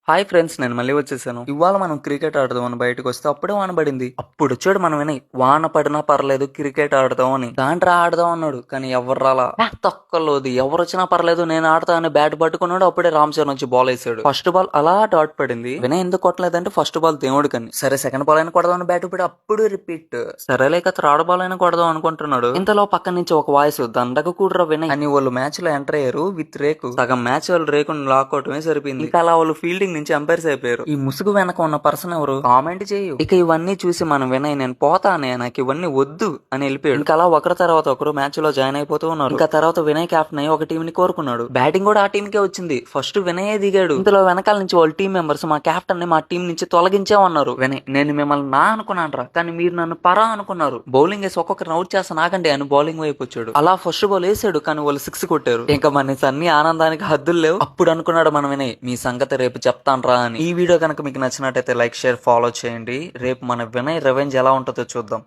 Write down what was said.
Hi friends, నేను మళ్ళీ వచ్చేసాను. ఇవాళ మనం క్రికెట్ ఆడదామని బయటకు వస్తే అప్పుడే వాన పడింది. అప్పుడు వచ్చాడు మనం వినయ్, వాన పడినా పర్లేదు క్రికెట్ ఆడదాం అని. దాంట్రా ఆడదాం అన్నాడు, కానీ ఎవరు రాలా. తొక్కలోది, ఎవరు వచ్చినా పర్లేదు నేను ఆడతా అని బ్యాట్ పట్టుకున్నాడు. అప్పుడే రామ్ చరణ్ వచ్చి బాల్ వేసాడు. ఫస్ట్ బాల్ అలా డాట్ పడింది. వినయ్ ఎందుకు కొట్టలేదంటే ఫస్ట్ బాల్ దేవుడు కని. సరే సెకండ్ బాల్ అయినా కొడదాం అని బ్యాట్ ఇప్పుడు అప్పుడు రిపీట్. సరే లేక థర్డ్ బాల్ అయినా కొడదాం అనుకుంటున్నాడు. ఇంతలో పక్క నుంచి ఒక వాయిస్, దండకు కూడరా వినయ్ అని. వాళ్ళు మ్యాచ్ లో ఎంటర్ అయ్యారు విత్ రేకు. సగం మ్యాచ్ వాళ్ళు రేకుని లాక్కోవటమే సరిపోయింది. ఇంకా అలా వాళ్ళు ఫీల్డింగ్ నుంచి ఎంపైర్స్ అయిపోయారు. ఈ ముసుగు వెనక ఉన్న పర్సన్ ఎవరు కామెంట్ చేయు. ఇక ఇవన్నీ చూసి మనం వినయ్, నేను పోతానే, నాకు ఇవన్నీ వద్దు అని వెళ్ళిపోయాడు. ఇంకా అలా ఒకరి తర్వాత ఒకరు మ్యాచ్ లో జాయిన్ అయిపోతూ ఉన్నారు. ఇంకా తర్వాత వినయ్ కెప్టెన్ అయ్యి ఒక టీం ని కోరుకున్నాడు. బ్యాటింగ్ కూడా ఆ టీం కే వచ్చింది. ఫస్ట్ వినయ్ దిగాడు. ఇందులో వెనకాల నుంచి వాళ్ళ టీం మెంబర్స్ మా కెప్టెన్ ని మా టీం నుంచి తొలగించామన్నారు. వినయ్, నేను మిమ్మల్ని నా అనుకున్నాను రా, కానీ మీరు నన్ను పరా అనుకున్నారు. బౌలింగ్ వేసి ఒక్కొక్కరిని అవుట్ చేస్తా నాకండి అని బౌలింగ్ వైపు వచ్చాడు. అలా ఫస్ట్ బాల్ వేసాడు, కానీ వాళ్ళు 6 కొట్టారు. ఇంకా మన అన్ని ఆనందానికి హద్దులు లేవు. అప్పుడు అనుకున్నాడు మనం వినయ్, మీ సంగతి రేపు చెప్తాను రా అని. ఈ వీడియో కనుక మీకు నచ్చినట్టయితే లైక్, షేర్, ఫాలో చేయండి. రేపు మన వినయ్ రివెంజ్ ఎలా ఉంటుందో చూద్దాం.